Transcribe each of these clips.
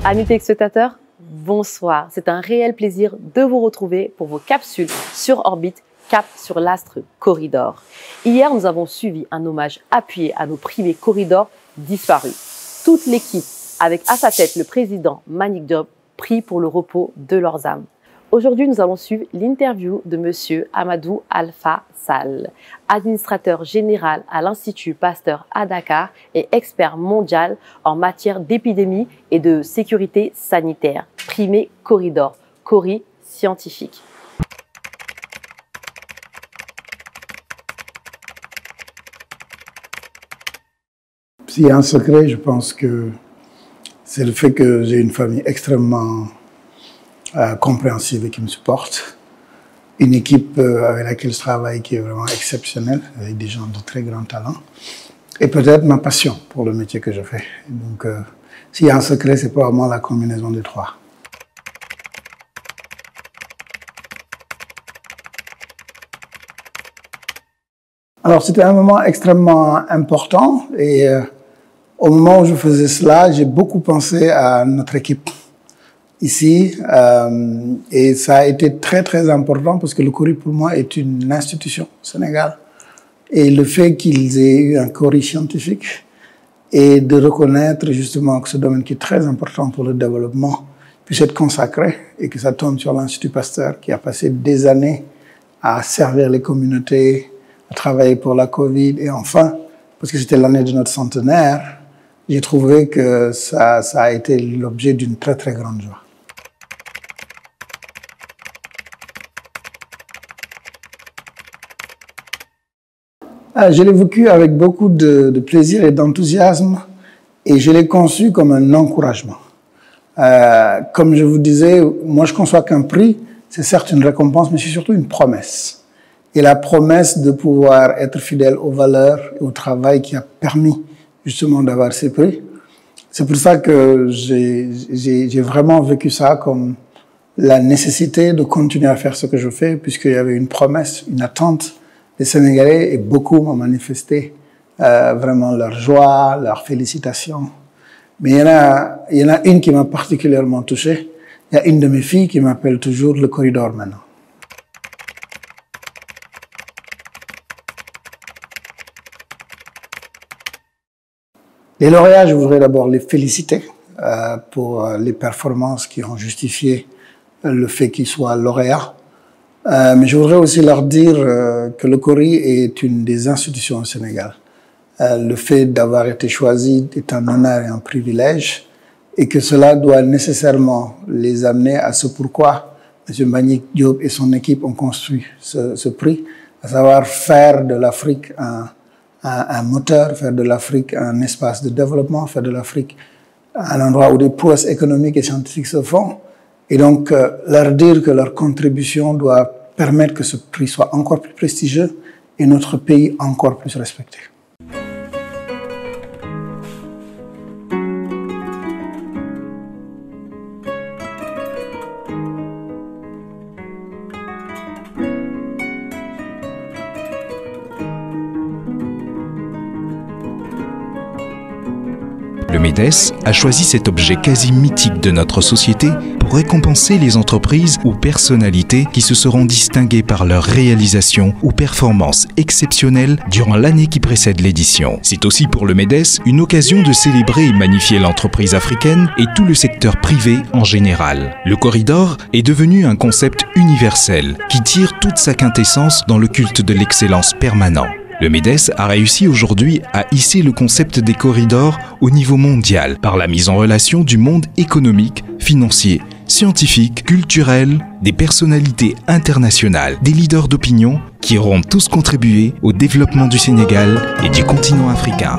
Amis téléspectateurs, bonsoir. C'est un réel plaisir de vous retrouver pour vos capsules sur orbite, cap sur l'astre Corridor. Hier, nous avons suivi un hommage appuyé à nos privés Corridor disparus. Toute l'équipe, avec à sa tête le président Mbagnick Diop, prie pour le repos de leurs âmes. Aujourd'hui, nous allons suivre l'interview de M. Amadou Alpha Sall, administrateur général à l'Institut Pasteur à Dakar et expert mondial en matière d'épidémie et de sécurité sanitaire. Primé Corridor, Cori scientifique. S'il y a un secret, je pense que c'est le fait que j'ai une famille extrêmement compréhensive et qui me supporte. Une équipe avec laquelle je travaille qui est vraiment exceptionnelle, avec des gens de très grand talent. Et peut-être ma passion pour le métier que je fais. Donc, s'il y a un secret, c'est probablement la combinaison des trois. Alors, c'était un moment extrêmement important et au moment où je faisais cela, j'ai beaucoup pensé à notre équipe ici et ça a été très très important parce que le Cori pour moi est une institution au Sénégal et le fait qu'ils aient eu un Cori scientifique et de reconnaître justement que ce domaine qui est très important pour le développement puisse être consacré et que ça tombe sur l'Institut Pasteur qui a passé des années à servir les communautés, à travailler pour la Covid et enfin, parce que c'était l'année de notre centenaire, j'ai trouvé que ça a été l'objet d'une très très grande joie. Je l'ai vécu avec beaucoup de plaisir et d'enthousiasme et je l'ai conçu comme un encouragement. Comme je vous disais, moi je conçois qu'un prix, c'est certes une récompense, mais c'est surtout une promesse. Et la promesse de pouvoir être fidèle aux valeurs et au travail qui a permis justement d'avoir ces prix. C'est pour ça que j'ai vraiment vécu ça comme la nécessité de continuer à faire ce que je fais, puisqu'il y avait une promesse, une attente des Sénégalais et beaucoup m'ont manifesté vraiment leur joie, leur félicitations. Mais il y en a une qui m'a particulièrement touché. Il y a une de mes filles qui m'appelle toujours le Corridor maintenant. Les lauréats, je voudrais d'abord les féliciter pour les performances qui ont justifié le fait qu'ils soient lauréats. Mais je voudrais aussi leur dire que le Cori est une des institutions au Sénégal. Le fait d'avoir été choisi est un honneur et un privilège et que cela doit nécessairement les amener à ce pourquoi M. Mbagnick Diop et son équipe ont construit ce prix, à savoir faire de l'Afrique un moteur, faire de l'Afrique un espace de développement, faire de l'Afrique un endroit où des prouesses économiques et scientifiques se font. Et donc, leur dire que leur contribution doit permettre que ce prix soit encore plus prestigieux et notre pays encore plus respecté. Le MEDES a choisi cet objet quasi mythique de notre société pour récompenser les entreprises ou personnalités qui se seront distinguées par leur réalisation ou performances exceptionnelles durant l'année qui précède l'édition. C'est aussi pour le MEDES une occasion de célébrer et magnifier l'entreprise africaine et tout le secteur privé en général. Le Corridor est devenu un concept universel qui tire toute sa quintessence dans le culte de l'excellence permanent. Le MEDES a réussi aujourd'hui à hisser le concept des corridors au niveau mondial par la mise en relation du monde économique, financier, scientifique, culturel, des personnalités internationales, des leaders d'opinion qui auront tous contribué au développement du Sénégal et du continent africain.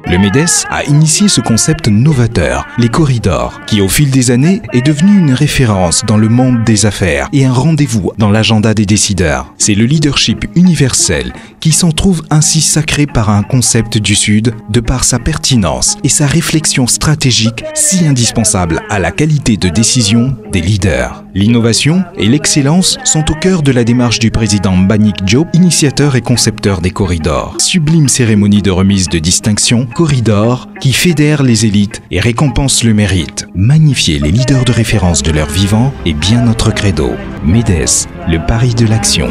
Le MEDES a initié ce concept novateur, les corridors, qui au fil des années est devenu une référence dans le monde des affaires et un rendez-vous dans l'agenda des décideurs. C'est le leadership universel qui s'en trouve ainsi sacré par un concept du Sud de par sa pertinence et sa réflexion stratégique si indispensable à la qualité de décision des leaders. L'innovation et l'excellence sont au cœur de la démarche du président Mbagnick Diop, initiateur et concepteur des corridors. Sublime cérémonie de remise de distinction, corridors qui fédère les élites et récompense le mérite. Magnifier les leaders de référence de leur vivant est bien notre credo. MEDES, le pari de l'action.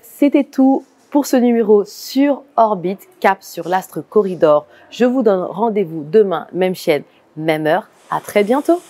C'était tout pour ce numéro sur Orbit, cap sur l'astre corridor. Je vous donne rendez-vous demain, même chaîne, même heure. À très bientôt.